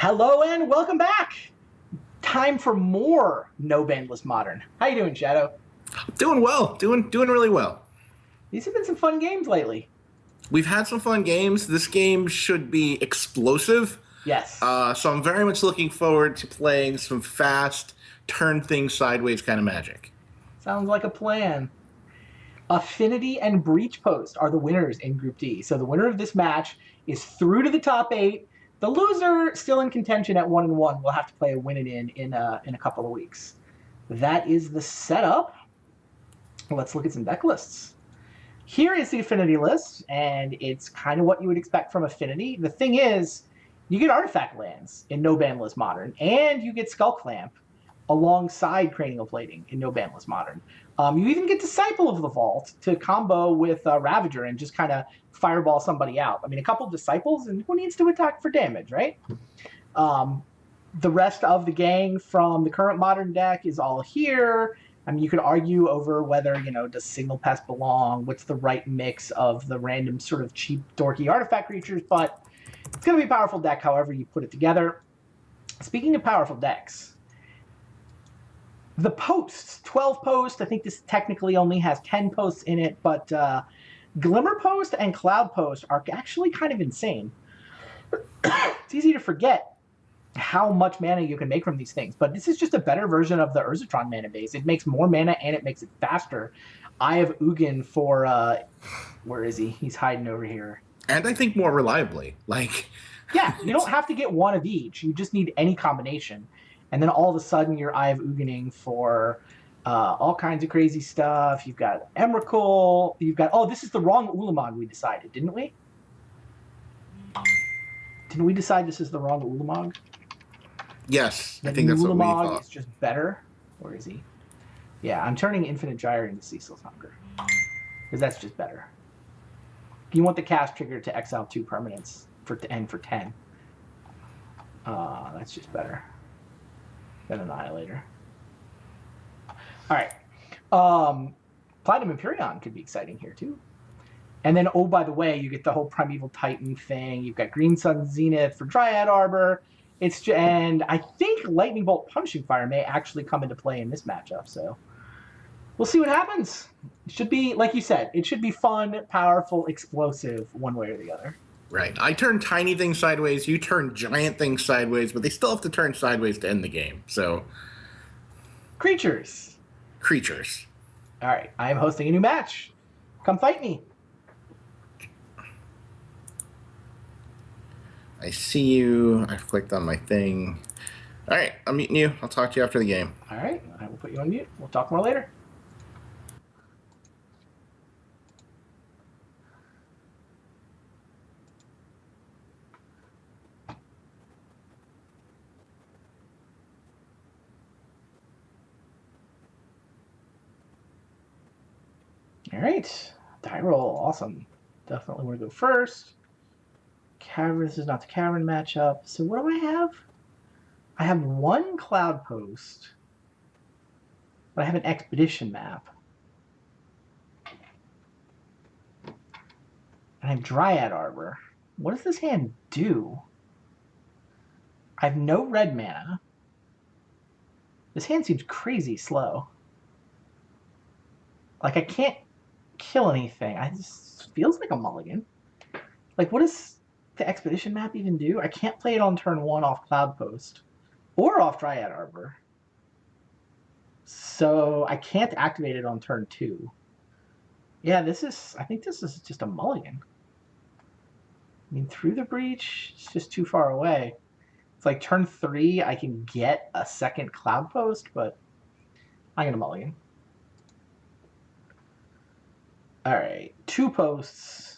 Hello and welcome back. Time for more No Bandless Modern. How you doing, Shadow? Doing well. Doing really well. These have been some fun games lately. We've had some fun games. This game should be explosive. Yes. So I'm very much looking forward to playing some fast, turn things sideways kind of magic. Sounds like a plan. Affinity and Breach Post are the winners in Group D. So the winner of this match is through to the top 8. The loser, still in contention at 1-1, will have to play a win-it in a couple of weeks. That is the setup. Let's look at some deck lists. Here is the Affinity list, and it's kind of what you would expect from Affinity. The thing is, you get Artifact lands in No Bandless Modern, and you get Skull Clamp alongside Cranial Plating in No Bandless Modern. You even get Disciple of the Vault to combo with Ravager and just kind of fireball somebody out. I mean, a couple Disciples, and who needs to attack for damage, right? The rest of the gang from the current Modern deck is all here. I mean, you could argue over whether, does Signal Pest belong? What's the right mix of the random sort of cheap, dorky artifact creatures? But it's going to be a powerful deck however you put it together. Speaking of powerful decks, the posts, 12 posts. I think this technically only has 10 posts in it, but Glimmer Post and Cloud Post are actually kind of insane. It's easy to forget how much mana you can make from these things, but this is just a better version of the Urzatron mana base. It makes more mana and it makes it faster. I have Ugin for where is he? He's hiding over here. And I think more reliably. Yeah, you don't have to get one of each. You just need any combination. And then all of a sudden you're Eye of Ugining for all kinds of crazy stuff. You've got Emrakul. You've got, this is the wrong Ulamog we decided, didn't we? Didn't we decide this is the wrong Ulamog? Yes, I think that's what we thought. Is just better. Where is he? Yeah, I'm turning Infinite Gyre into Cecil's Hunger. Because that's just better. You want the cast trigger to exile 2 permanents for 10. That's just better than Annihilator. Alright. Platinum Empyrean could be exciting here too. And then, by the way, you get the whole Primeval Titan thing. You've got Green Sun Zenith for Dryad Arbor. And I think Lightning Bolt Punishing Fire may actually come into play in this matchup. So we'll see what happens. It should be, like you said, it should be fun, powerful, explosive, one way or the other. Right. I turn tiny things sideways. You turn giant things sideways, but they still have to turn sideways to end the game. So creatures. All right. I am hosting a new match. Come fight me. I see you. I've clicked on my thing. All right, I'm muting you. I'll talk to you after the game. All right, I will put you on mute. We'll talk more later. All right, die roll, awesome. Definitely want to go first. Cavern, this is not the Cavern matchup. So what do I have? I have 1 Cloud Post, but I have an Expedition map. And I have Dryad Arbor. What does this hand do? I have no red mana. This hand seems crazy slow. I can't kill anything. It feels like a mulligan. What does the Expedition map even do? I can't play it on turn 1 off Cloud Post or off Dryad Arbor. So I can't activate it on turn 2. Yeah, I think this is just a mulligan. I mean, Through the Breach, it's just too far away. It's like turn 3, I can get a second Cloud Post, but I'm going to mulligan. All right, 2 posts.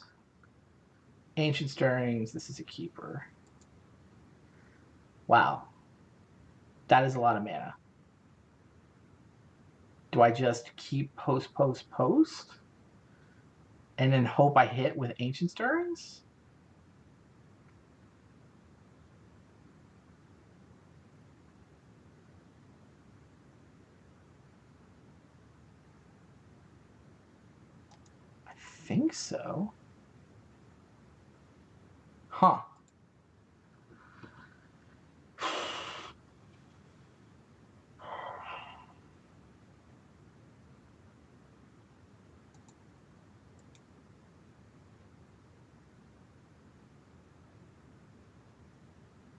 Ancient Stirrings, this is a keeper. Wow. That is a lot of mana. Do I just keep post? And then hope I hit with Ancient Stirrings? I think so. Huh.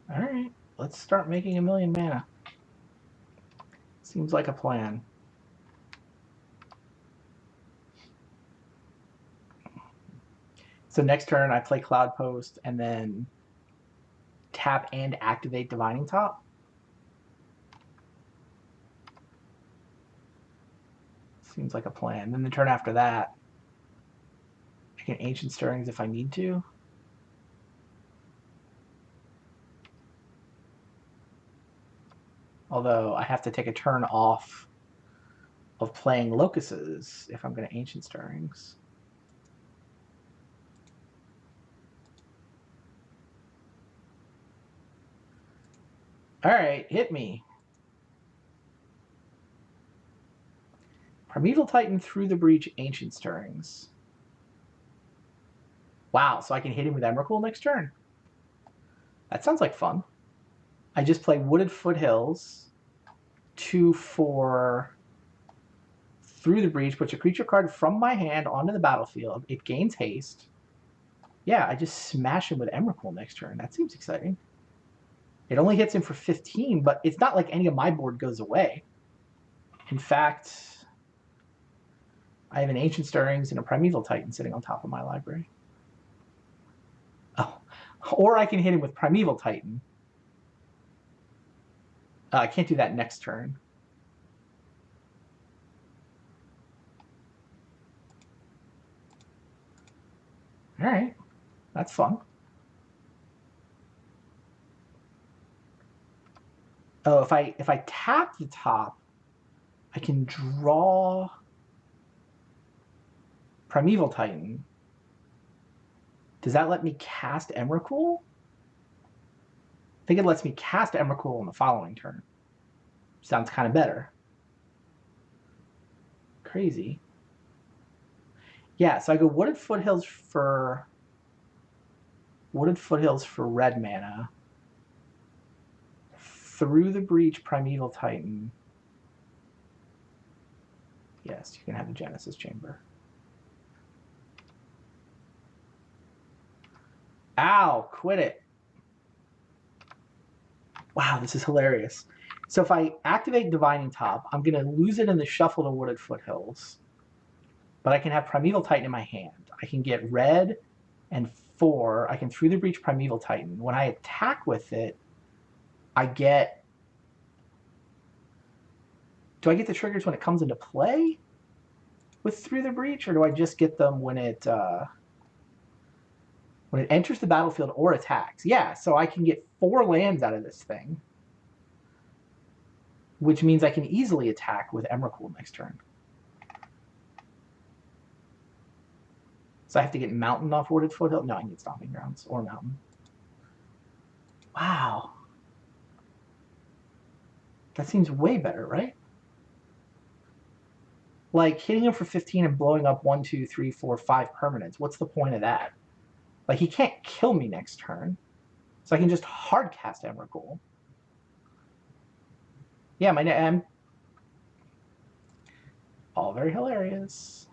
All right, let's start making 1,000,000 mana. Seems like a plan. So next turn I play Cloud Post and then tap and activate Divining Top. Seems like a plan. Then the turn after that, I can Ancient Stirrings if I need to. Although I have to take a turn off of playing Locusts if I'm going to Ancient Stirrings. All right, hit me. Primeval Titan through the breach, Ancient Stirrings. Wow, so I can hit him with Emrakul next turn. That sounds like fun. I just play Wooded Foothills, 2/4 through the breach, puts a creature card from my hand onto the battlefield. It gains haste. Yeah, I just smash him with Emrakul next turn. That seems exciting. It only hits him for 15, but it's not like any of my board goes away. In fact, I have an Ancient Stirrings and a Primeval Titan sitting on top of my library. Oh, or I can hit him with Primeval Titan. I can't do that next turn. All right, that's fun. Oh, if I tap the top, I can draw Primeval Titan. Does that let me cast Emrakul? I think it lets me cast Emrakul on the following turn. Sounds kind of better. Crazy. Yeah, so I go Wooded Foothills for red mana. Through the breach, Primeval Titan. Yes, you can have the Genesis Chamber. Ow, quit it. Wow, this is hilarious. So if I activate Divining Top, I'm going to lose it in the shuffle to Wooded Foothills. But I can have Primeval Titan in my hand. I can get red and 4. I can through the breach Primeval Titan. When I attack with it, I get... Do I get the triggers when it comes into play with through the breach, or do I just get them when it enters the battlefield or attacks? Yeah, so I can get 4 lands out of this thing, which means I can easily attack with Emrakul next turn. So I have to get Mountain off Wooded Foothill. No, I need Stomping Grounds or Mountain. Wow. That seems way better, right? Like, hitting him for 15 and blowing up 1, 2, 3, 4, 5 permanents. What's the point of that? Like, he can't kill me next turn. So I can just hard cast Emrakul. Yeah, I'm all very hilarious.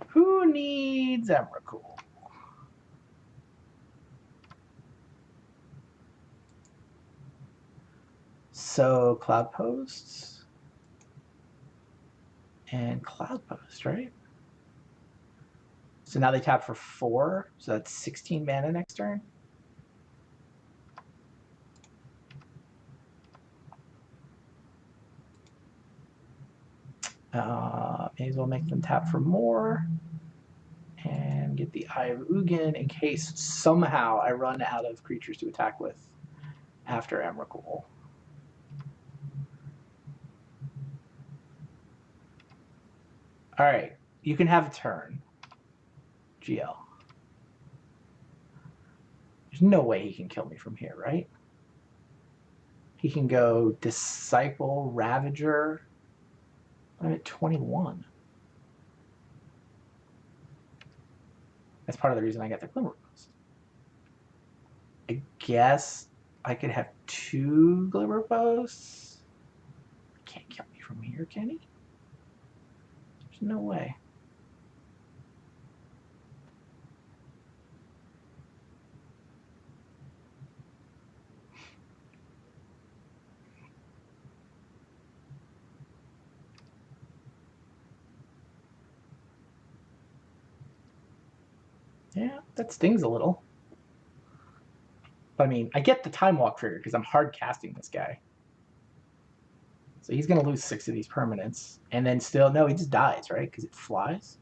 Who needs Emrakul? So Cloud Posts and Cloud Post, right? So now they tap for 4, so that's 16 mana next turn. May as well make them tap for more and get the Eye of Ugin in case somehow I run out of creatures to attack with after Emrakul. All right, you can have a turn, GL. There's no way he can kill me from here, right? He can go Disciple, Ravager. I'm at 21. That's part of the reason I got the Glimmer Post. I guess I could have 2 Glimmer Posts. Can't kill me from here, can he? There's no way. Yeah, that stings a little. But I mean, I get the Time Walk trigger because I'm hard casting this guy. So he's going to lose 6 of these permanents. And then still, no, he just dies, right? Because it flies.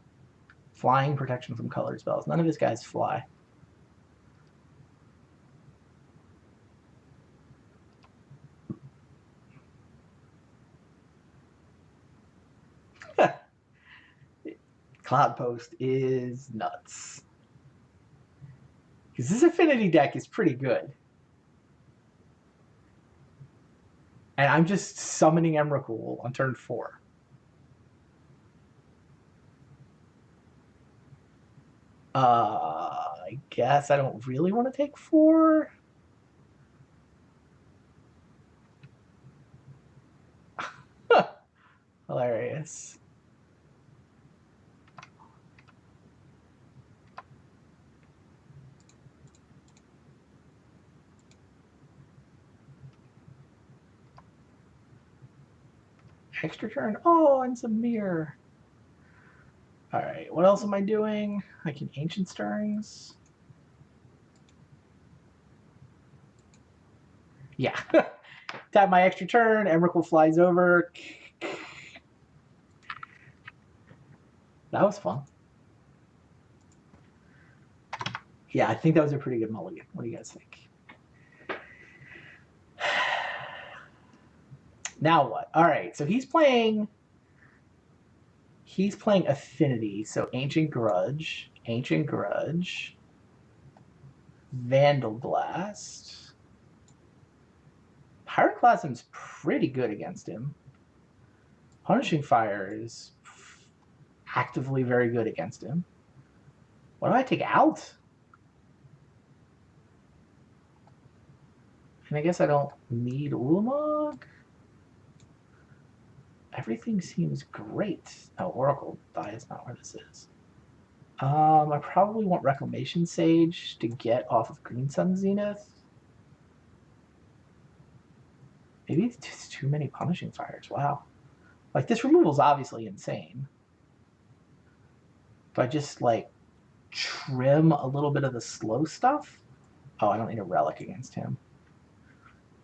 Flying, protection from color spells. None of his guys fly. Cloud Post is nuts. Because this Affinity deck is pretty good. And I'm just summoning Emrakul on turn 4. I guess I don't really want to take 4. Hilarious. Extra turn. Oh, and some mirror. All right, what else am I doing? I can Ancient Stirrings. Yeah. Tap my extra turn. Emrakul flies over. That was fun. Yeah, I think that was a pretty good mulligan. What do you guys think? Now what? All right, so he's playing Affinity. So Ancient Grudge, Vandal Blast. Pyroclasm's pretty good against him. Punishing Fire is actively very good against him. What do I take out? And I guess I don't need Ulamog. Everything seems great. Oh, Oracle die is not where this is. I probably want Reclamation Sage to get off of Green Sun Zenith. Maybe it's just too many Punishing Fires. Wow. Like, this removal is obviously insane. Do I just, like, trim a little bit of the slow stuff? Oh, I don't need a Relic against him.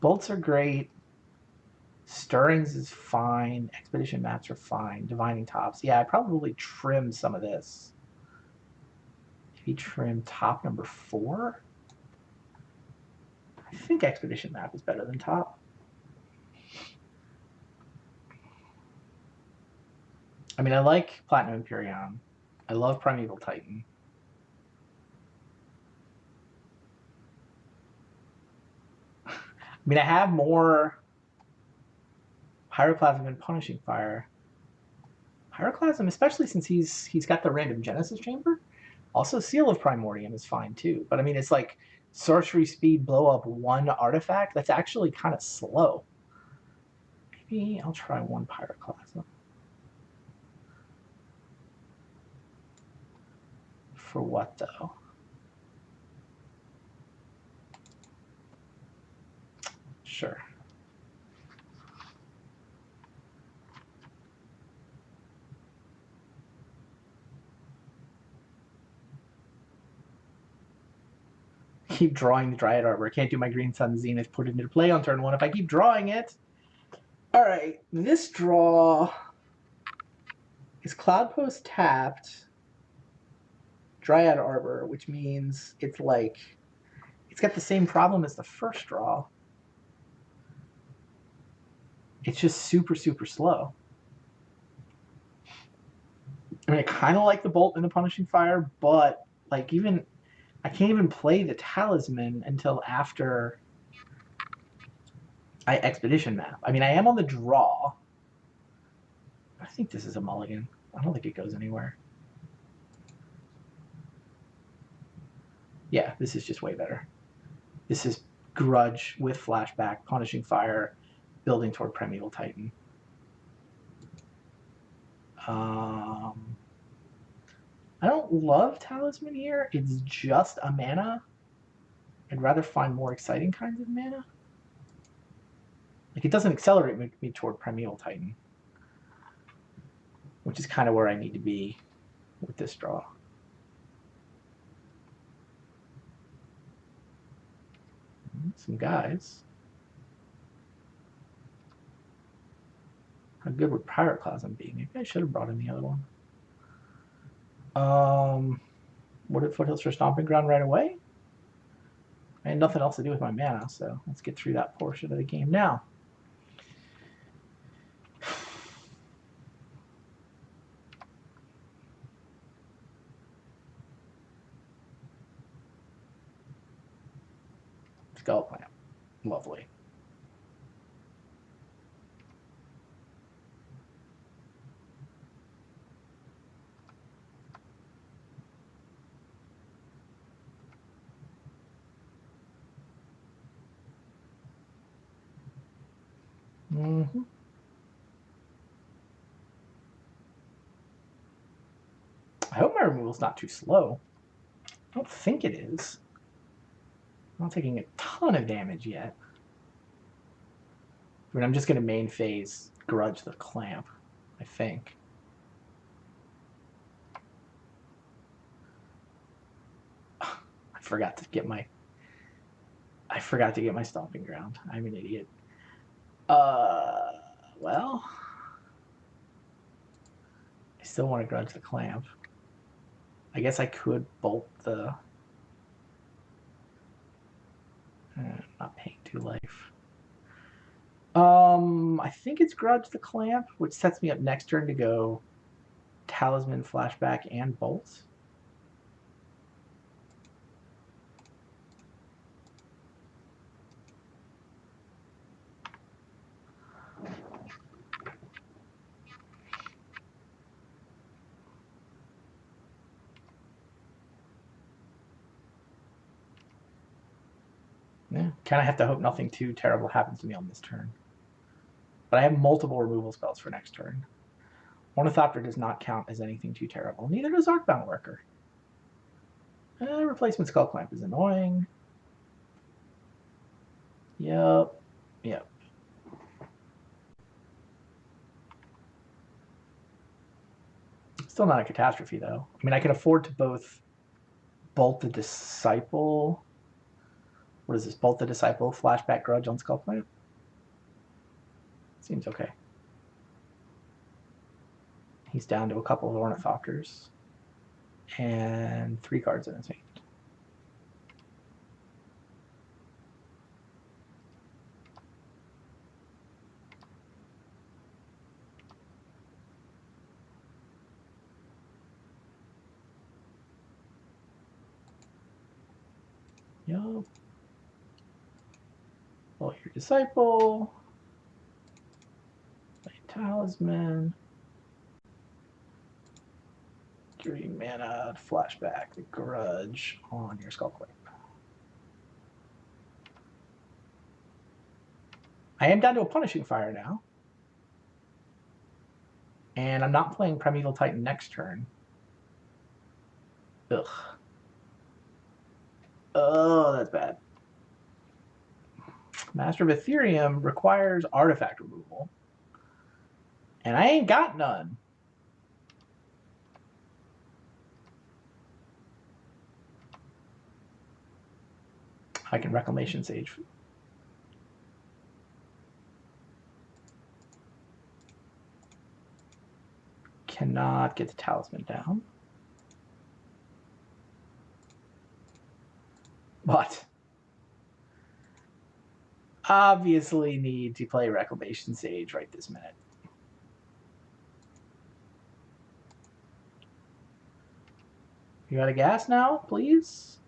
Bolts are great. Stirrings is fine. Expedition Maps are fine. Divining Tops. Yeah, I probably trim some of this. Maybe trim top number 4? I think Expedition Map is better than top. I mean, I like Platinum Imperion. I love Primeval Titan. I mean, I have more Pyroclasm and Punishing Fire. Pyroclasm, especially since he's got the random Genesis Chamber. Also, Seal of Primordium is fine too. But I mean, it's like sorcery speed, blow up 1 artifact. That's actually kind of slow. Maybe I'll try 1 Pyroclasm. For what though? Sure. Keep drawing the Dryad Arbor. Can't do my Green Sun Zenith, put it into play on turn 1 if I keep drawing it. All right, this draw is Cloud Post tapped, Dryad Arbor, which means it's like, it's got the same problem as the first draw. It's just super, super slow. I mean, I kind of like the Bolt and the Punishing Fire, but like even, I can't even play the Talisman until after I Expedition Map. I mean, I am on the draw. I think this is a mulligan. I don't think it goes anywhere. Yeah, this is just way better. This is Grudge with Flashback, Punishing Fire, building toward Primeval Titan. I don't love Talisman here. It's just a mana. I'd rather find more exciting kinds of mana. Like, it doesn't accelerate me toward Primeval Titan, which is kind of where I need to be with this draw. Some guys. How good would Pyroclasm be? Maybe I should have brought in the other one. Wooded Foothills for Stomping Ground right away? I had nothing else to do with my mana, so let's get through that portion of the game now. Skull Plant. Lovely. Mm-hmm. I hope my removal's not too slow. I don't think it is. I'm not taking a ton of damage yet. I mean, I'm just going to main phase Grudge the Clamp, I think. I forgot to get my Stomping Ground. I'm an idiot. Well, I still want to Grudge the Clamp. I guess I could bolt the... not paying 2 life. I think it's Grudge the Clamp, which sets me up next turn to go Talisman, Flashback, and Bolt. Yeah, kind of have to hope nothing too terrible happens to me on this turn. But I have multiple removal spells for next turn. Ornithopter does not count as anything too terrible. Neither does Arcbound Worker. Replacement Skull Clamp is annoying. Yep. Still not a catastrophe, though. I mean, I can afford to both Bolt the Disciple. What is this? Bolt the Disciple, Flashback Grudge on Skull Clamp? Seems okay. He's down to a couple of Ornithopters. And 3 cards in his hand. Yup. Well, your Disciple. Play Talisman. 3 mana, Flashback, the Grudge on your Skull Clamp. I am down to a Punishing Fire now. And I'm not playing Primeval Titan next turn. Ugh. Oh, that's bad. Master of Ethereum requires artifact removal. And I ain't got none. I can Reclamation Sage. Cannot get the Talisman down. But obviously need to play Reclamation Sage right this minute. You out of gas now, please?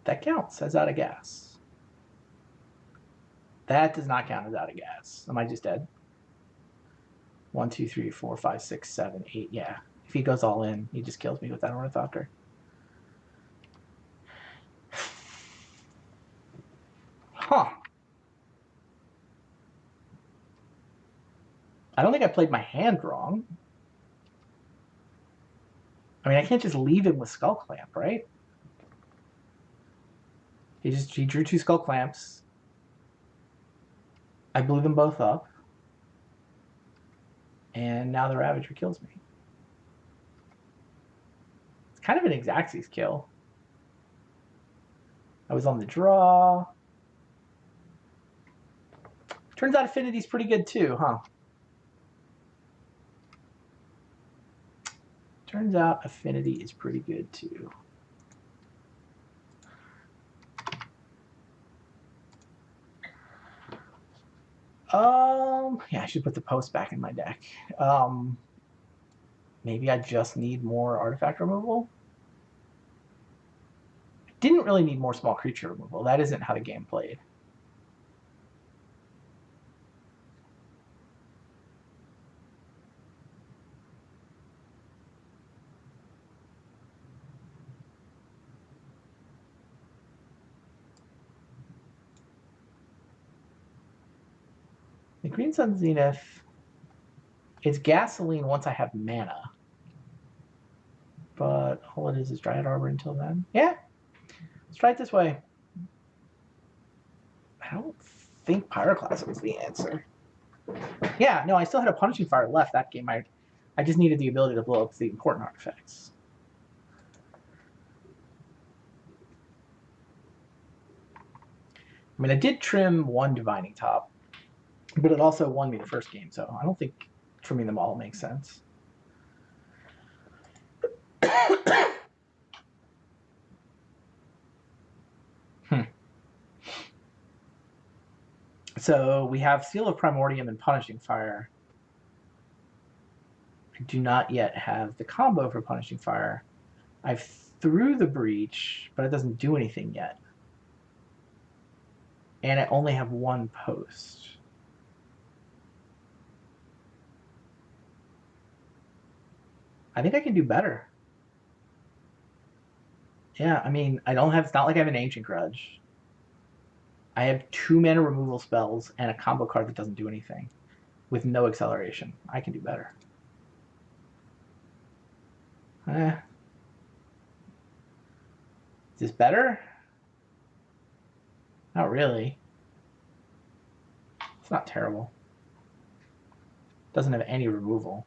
That counts as out of gas. That does not count as out of gas. Am I just dead? 1, 2, 3, 4, 5, 6, 7, 8. Yeah. If he goes all in, he just kills me with that Ornithopter. Huh. I don't think I played my hand wrong. I mean, I can't just leave him with Skull Clamp, right? He drew 2 Skull Clamps. I blew them both up. And now the Ravager kills me. It's kind of an Xaxes kill. I was on the draw. Turns out Affinity's pretty good too, huh? Turns out Affinity is pretty good too. Yeah, I should put the post back in my deck. Maybe I just need more artifact removal. I didn't really need more small creature removal. That isn't how the game played. The Green Sun Zenith is gasoline once I have mana. But all it is Dryad Arbor until then. Yeah, let's try it this way. I don't think Pyroclast was the answer. Yeah, no, I still had a Punishing Fire left that game. I just needed the ability to blow up the important artifacts. I mean, I did trim 1 Divining Top, but it also won me the first game, so I don't think trimming them all makes sense. So we have Seal of Primordium and Punishing Fire. I do not yet have the combo for Punishing Fire. I've threw the Breach, but it doesn't do anything yet. And I only have 1 post. I think I can do better. Yeah, I mean, I don't have, it's not like I have an Ancient Grudge. I have 2 mana removal spells and a combo card that doesn't do anything with no acceleration. I can do better. Is this better? Not really. It's not terrible. Doesn't have any removal.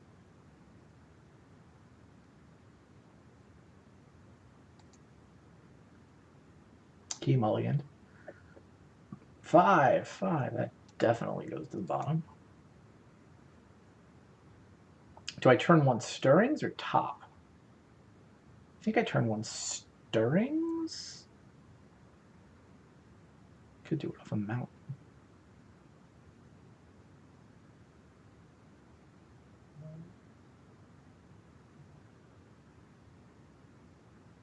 Key mulligan. 5. That definitely goes to the bottom. Do I turn 1 Stirrings or top? I think I turn 1 Stirrings. Could do it off a mountain.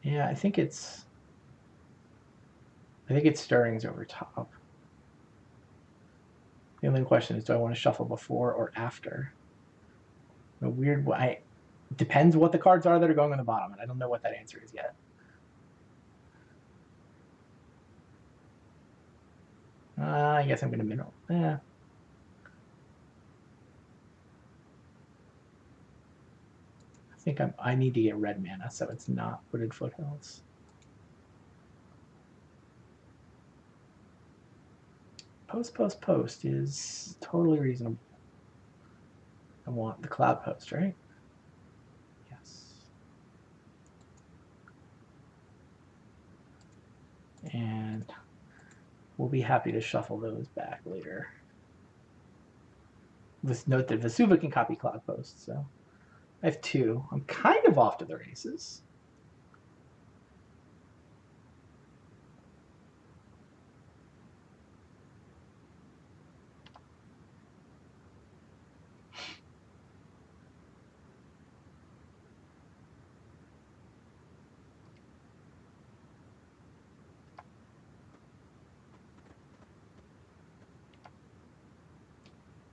Yeah, I think it's Stirrings over top. The only question is, do I want to shuffle before or after? A weird way. Depends what the cards are that are going on the bottom, and I don't know what that answer is yet. I guess I'm going to mineral. Yeah. I think I need to get red mana, so it's not Wooded Foothills. Post is totally reasonable. I want the Cloud Post, right? Yes. And we'll be happy to shuffle those back later. Let's note that Vesuva can copy Cloud Post, so I have 2. I'm kind of off to the races.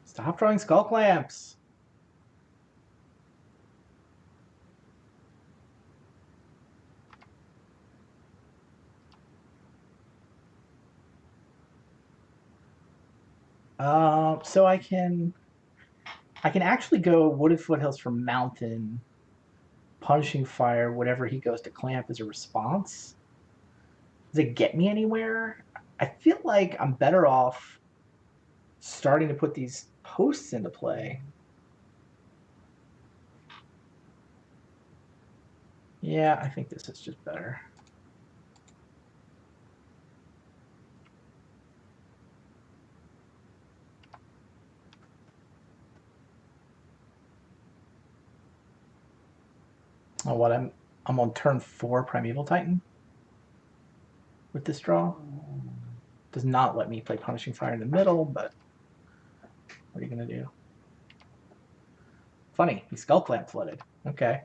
Stop drawing Skull Clamps. So I can actually go Wooded Foothills from Mountain, Punishing Fire, whatever he goes to Clamp as a response. Does it get me anywhere? I feel like I'm better off starting to put these posts into play. Yeah, I think this is just better. Oh, what I'm on turn 4 Primeval Titan with this draw. Does not let me play Punishing Fire in the middle, but what are you gonna do? Funny, he Skull Clamp flooded. Okay.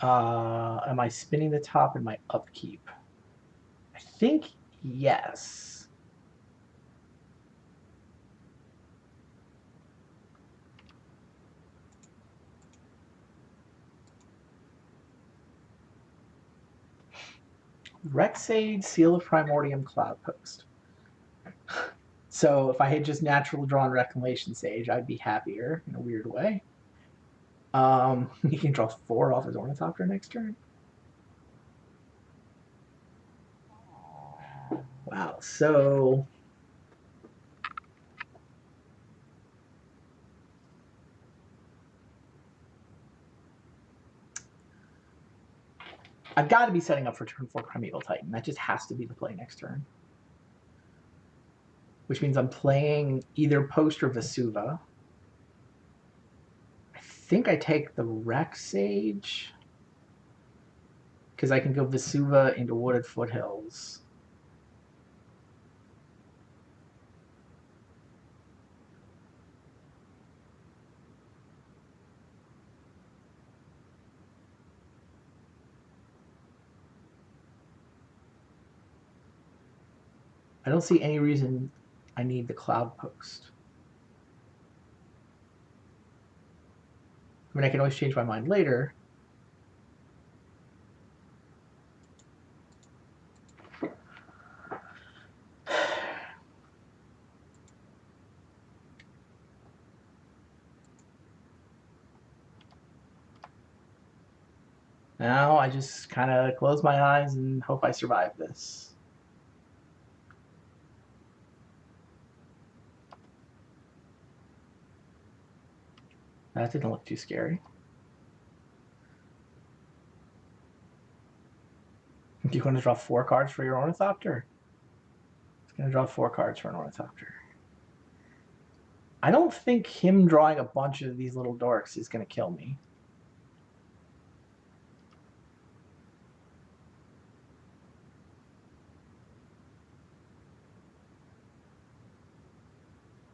Am I spinning the top in my upkeep? I think yes. Rexade, Seal of Primordium, Cloud Post. So if I had just natural drawn Reclamation Sage, I'd be happier in a weird way. He can draw 4 off his Ornithopter next turn. Wow, so I've got to be setting up for turn 4 Primeval Titan. That just has to be the play next turn. Which means I'm playing either Post or Vesuva. I think I take the Rex Sage because I can go Vesuva into Wooded Foothills. I don't see any reason I need the Cloud Post. I mean, I can always change my mind later. Now I just kind of close my eyes and hope I survive this. That didn't look too scary. Do you want to draw 4 cards for your Ornithopter? It's going to draw 4 cards for an Ornithopter. I don't think him drawing a bunch of these little dorks is going to kill me.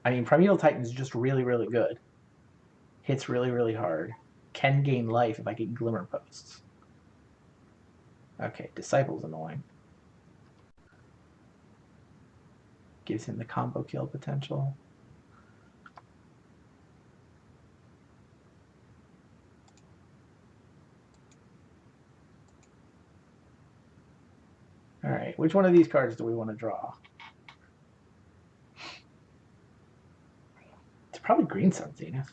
I mean, Primeval Titan is just really, really good. Hits really, really hard. Can gain life if I get Glimmer Posts. Okay, Disciple's annoying. Gives him the combo kill potential. All right, which one of these cards do we want to draw? It's probably Green Sun Zenith.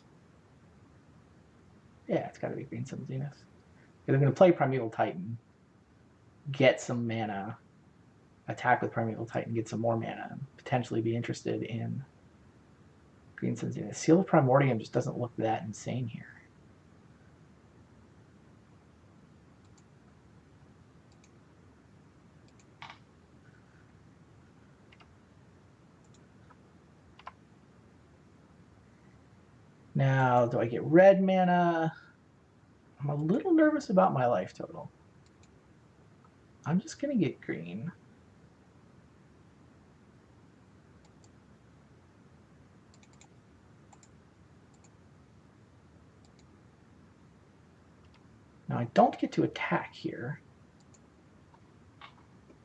Yeah, it's got to be Green Sun Zenith. Because I'm going to play Primeval Titan, get some mana, attack with Primeval Titan, get some more mana, and potentially be interested in Green Sun Zenith. Seal of Primordium just doesn't look that insane here. Now, do I get red mana? I'm a little nervous about my life total. I'm just going to get green. Now, I don't get to attack here.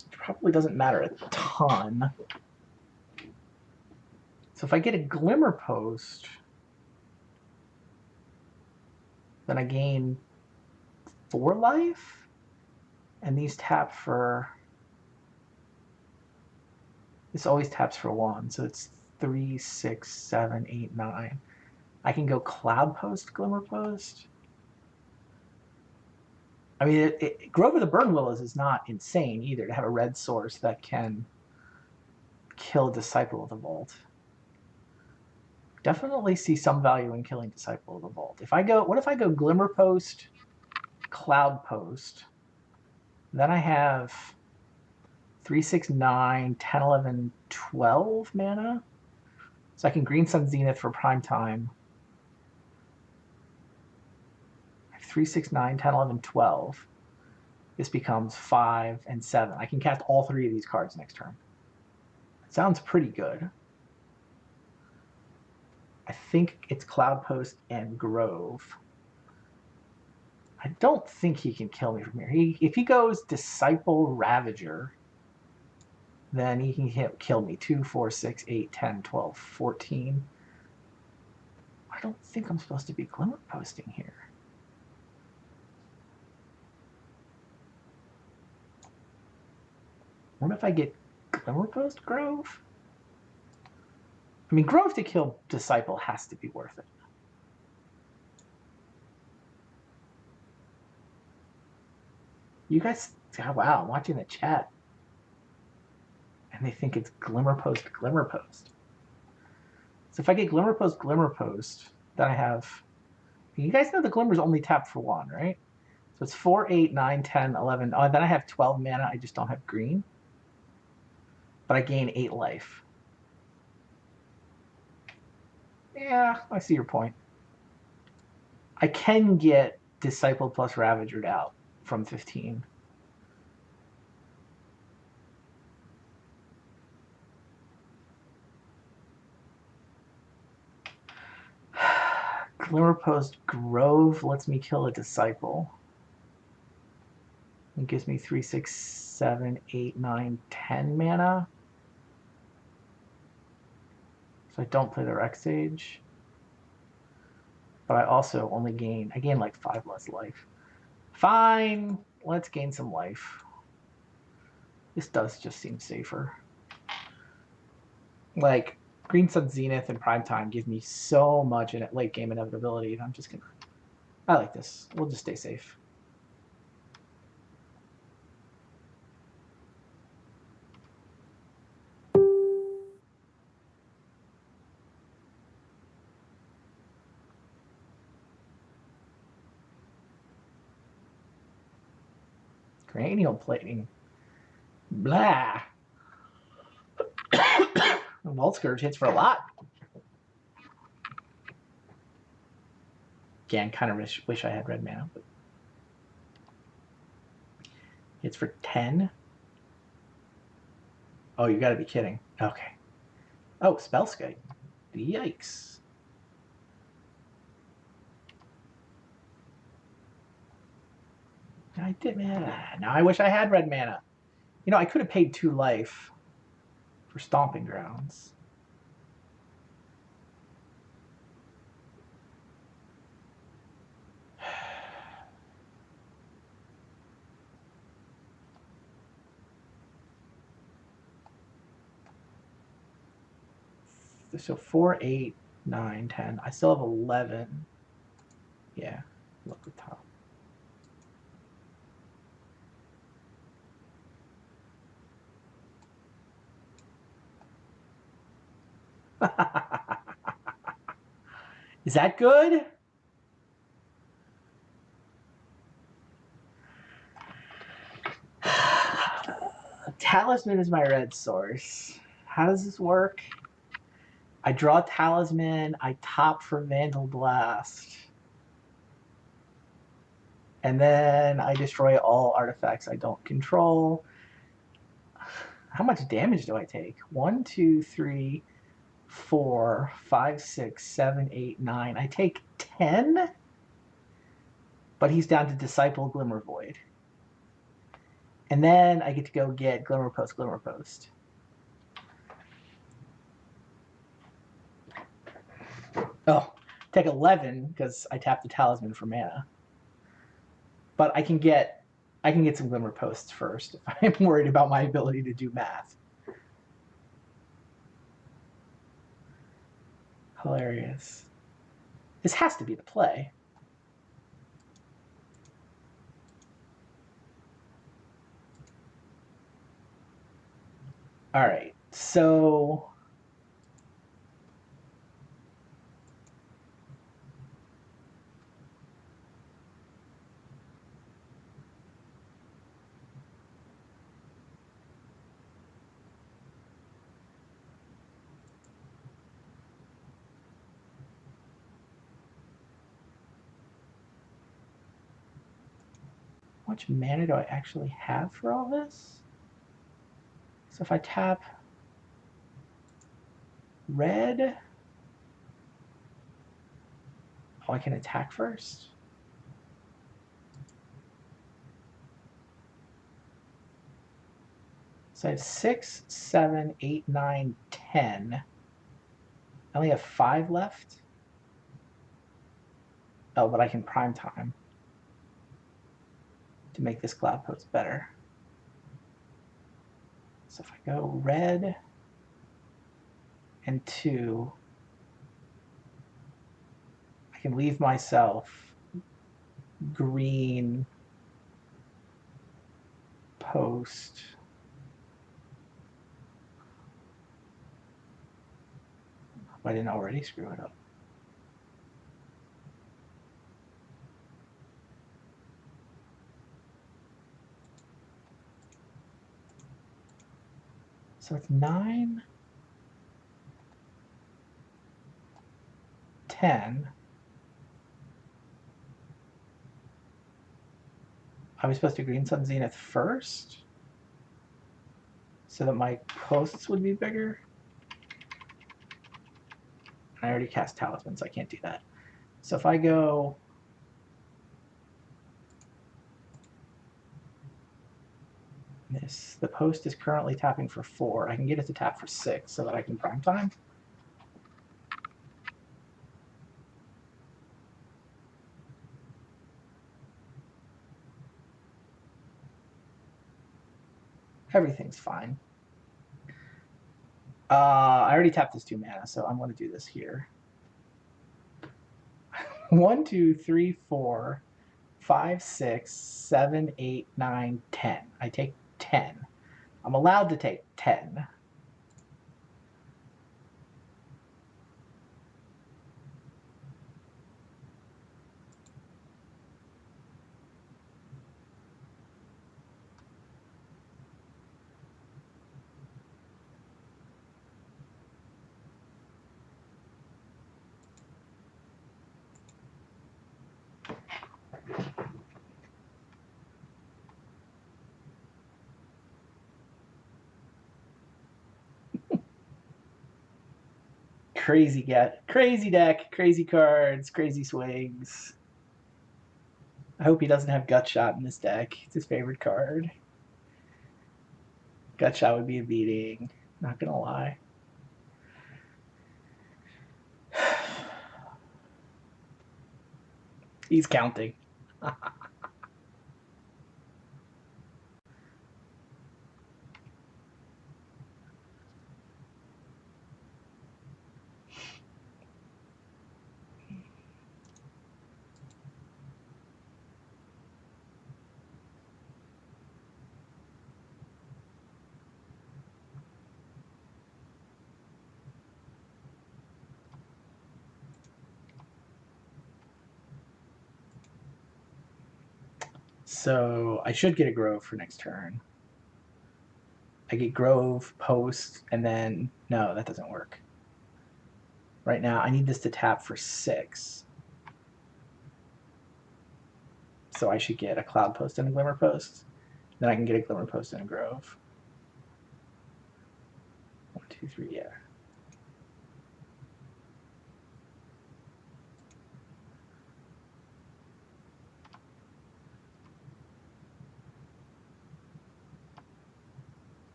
It probably doesn't matter a ton. So if I get a Glimmer Post, then I gain 4 life? And these tap for... This always taps for 1, so it's 3, 6, 7, 8, 9. I can go Cloud Post, Glimmer Post. I mean, Grove of the Burn Willows is not insane either to have a red source that can kill Disciple of the Vault. Definitely see some value in killing Disciple of the Vault. What if I go Glimmer Post, Cloud Post? Then I have 3, 6, 9, 10, 11, 12 mana. So I can Green Sun Zenith for prime time. 3, 6, 9, 10, 11, 12. This becomes 5 and 7. I can cast all 3 of these cards next turn. Sounds pretty good. I think it's Cloud Post and Grove. I don't think he can kill me from here. If he goes Disciple Ravager, then he can kill me. 2, 4, 6, 8, 10, 12, 14. I don't think I'm supposed to be Glimmer Posting here. What if I get Glimmer Post Grove? I mean, Grove to kill Disciple has to be worth it. You guys, oh, wow, I'm watching the chat. And they think it's Glimmer Post, Glimmer Post. So if I get Glimmer Post, Glimmer Post, then I have... You guys know the Glimmer's only tapped for 1, right? So it's 4, 8, 9, 10, 11. Oh, then I have 12 mana. I just don't have green. But I gain 8 life. Yeah, I see your point. I can get Disciple plus Ravagered out from 15. Glimmer Post Grove lets me kill a Disciple. It gives me 3, 6, 7, 8, 9, 10 mana. So I don't play the Rex Sage. But I also only gain... I gain like 5 less life. Fine. Let's gain some life. This does just seem safer. Like, Green Sun Zenith and Primetime give me so much in late game inevitability, and I'm just gonna... I like this. We'll just stay safe. Cranial plating. Blah. Vault Scourge hits for a lot. Again, kind of wish I had red mana, but hits for 10. Oh, you gotta be kidding. Okay. Oh, Spellskite. Yikes. I did, man. Now I wish I had red mana. You know, I could have paid 2 life for Stomping Grounds. So 4, 8, 9, 10. I still have 11. Yeah, look at the top. Is that good? Talisman is my red source. How does this work? I draw Talisman, I top for Vandal Blast. And then I destroy all artifacts I don't control. How much damage do I take? 1, 2, 3, 4, 5, 6, 7, 8, 9. I take 10? But he's down to Disciple Glimmer Void. And then I get to go get Glimmer Post, Glimmer Post. Oh, take 11 because I tapped the Talisman for mana. But I can get I can get some glimmer posts first if I'm worried about my ability to do math. Hilarious. This has to be the play. All right, so how much mana do I actually have for all this? So if I tap red, oh, I can attack first. So I have 6, 7, 8, 9, 10. I only have 5 left. Oh, but I can prime time to make this cloud post better. So if I go red and 2, I can leave myself green post. I didn't already screw it up. So it's 9, 10. I was supposed to green sun zenith first so that my posts would be bigger. I already cast talisman, so I can't do that. So if I go this, the post is currently tapping for 4. I can get it to tap for 6 so that I can prime time. Everything's fine. I already tapped this 2 mana, so I'm going to do this here. 1, 2, 3, 4, 5, 6, 7, 8, 9, 10. I take 10. I'm allowed to take 10. Crazy deck, crazy cards, crazy swings. I hope he doesn't have Gut Shot in this deck. It's his favorite card. Gut Shot would be a beating. Not gonna lie. He's counting. So I should get a Grove for next turn. I get Grove, Post, and then... No, that doesn't work. Right now, I need this to tap for 6. So I should get a Cloud Post and a Glimmer Post. Then I can get a Glimmer Post and a Grove. 1, 2, 3, yeah.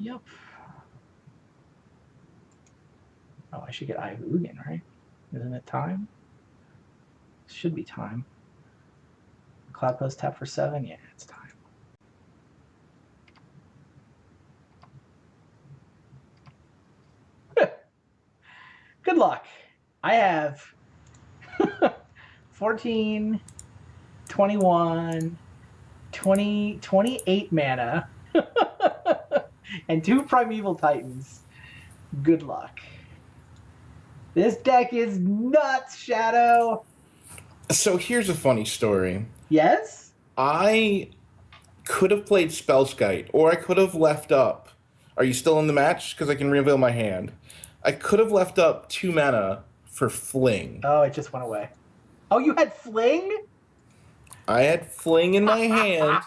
Yep. Oh, I should get Eye of Ugin, right? Isn't it time? Should be time. Cloud Post tap for 7? Yeah, it's time. Good luck. I have 14, 21, 20, 28 mana, and 2 Primeval Titans. Good luck. This deck is nuts, Shadow. So here's a funny story. Yes? I could have played Spellskite, or I could have left up. Are you still in the match? Because I can reveal my hand. I could have left up 2 mana for Fling. Oh, it just went away. Oh, you had Fling? I had Fling in my hand,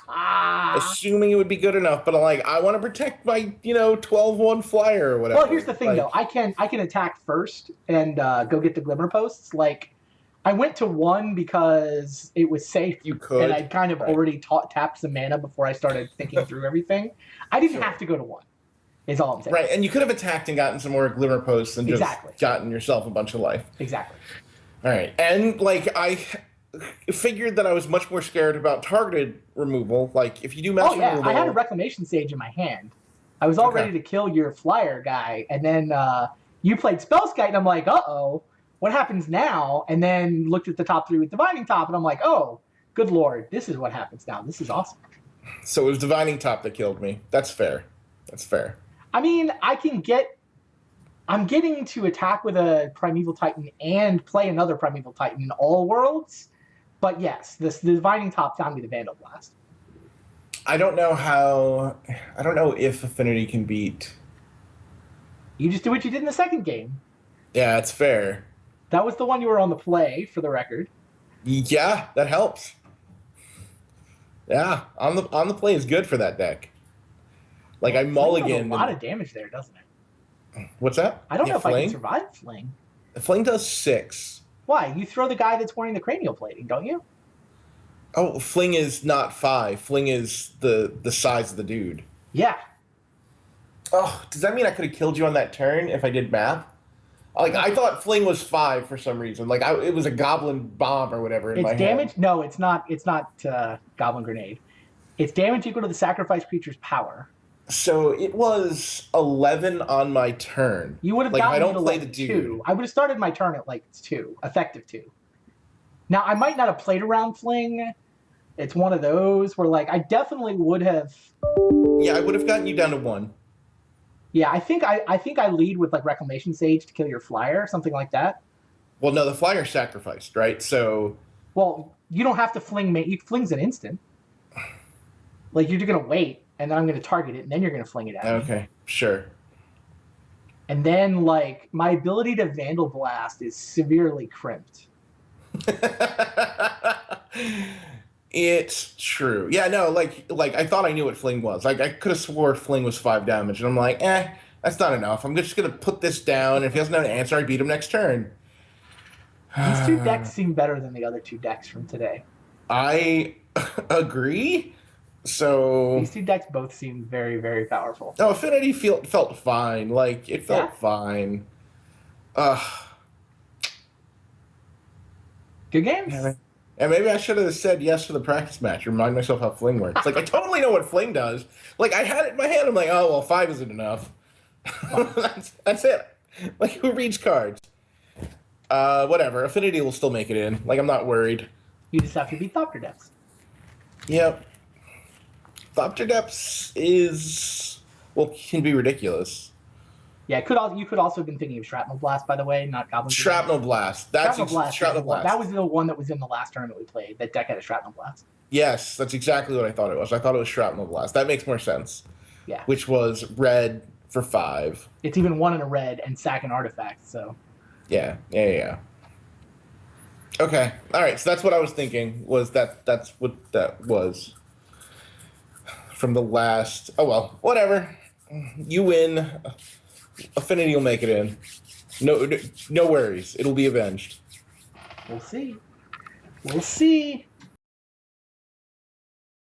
assuming it would be good enough, but I'm like, I want to protect my, 12-1 flyer or whatever. Well, here's the thing, though. I can attack first and go get the Glimmer Posts. Like, I went to 1 because it was safe. You could. And I'd kind of already tapped some mana before I started thinking through everything. I didn't have to go to 1, is all I'm saying. Right, and you could have attacked and gotten some more Glimmer Posts and just gotten yourself a bunch of life. Exactly. All right, and, I figured that I was much more scared about targeted removal. Like, if you do master removal... I had a Reclamation Sage in my hand. I was all ready to kill your flyer guy, and then you played Spellskite, and I'm like, uh-oh, what happens now? And then looked at the top 3 with Divining Top, and I'm like, oh, good lord, this is what happens now. This is awesome. So it was Divining Top that killed me. That's fair. That's fair. I mean, I'm getting to attack with a Primeval Titan and play another Primeval Titan in all worlds. But yes, the Divining Top found me the Vandal Blast. I don't know if Affinity can beat... You just do what you did in the second game. Yeah, it's fair. That was the one you were on the play, for the record. Yeah, that helps. Yeah, on the play is good for that deck. Like, I mulligan... a lot of damage there, doesn't it? What's that? I don't know if I can survive Fling. Fling does 6. Why? You throw the guy that's wearing the cranial plating, don't you? Oh, Fling is not 5. Fling is the size of the dude. Yeah. Oh, does that mean I could have killed you on that turn if I did math? Like, I thought Fling was 5 for some reason. Like, it was a Goblin Bomb or whatever in my head. It's damage? No, it's not. It's not Goblin Grenade. It's damage equal to the sacrificed creature's power. So it was 11 on my turn. You would have gotten to like 2. I would have started my turn at like 2, effective 2. Now, I might not have played around Fling. It's one of those where, like, I definitely would have... Yeah, I would have gotten you down to 1. Yeah, I think I lead with, like, Reclamation Sage to kill your flyer, something like that. Well, no, the flyer's sacrificed, right? So... Well, you don't have to Fling... Fling's an instant. Like, you're going to wait, and then I'm going to target it, and then you're going to Fling it at me. Okay, sure. And then, like, my ability to Vandal Blast is severely crimped. It's true. Yeah, no, like I thought I knew what Fling was. Like, I could have swore Fling was 5 damage, and I'm like, that's not enough. I'm just going to put this down, and if he doesn't have an answer, I beat him next turn. These 2 decks seem better than the other 2 decks from today. I agree. So... These 2 decks both seem very, very powerful. No, Affinity felt fine. Like, it felt fine. Good games. Yeah, and maybe I should have said yes to the practice match. Remind myself how Fling works. Like, I totally know what Fling does. Like, I had it in my hand. I'm like, oh, well, 5 isn't enough. That's it. Like, who reads cards? Whatever. Affinity will still make it in. Like, I'm not worried. You just have to beat Thopter Depths. Yep. Thopter Depths can be ridiculous. Yeah, you could also have been thinking of Shrapnel Blast, by the way, not Goblin Shrapnel Blast. Shrapnel Blast. That was the one that was in the last tournament we played. That deck had a Shrapnel Blast. Yes, that's exactly what I thought it was. I thought it was Shrapnel Blast. That makes more sense. Yeah. Which was red for 5. It's even 1 in a red and sack an artifact, so. Yeah. Okay. All right, so that's what I was thinking, that's what that was. From the last... Oh, well, whatever. You win. Affinity will make it in. No worries. It'll be avenged. We'll see.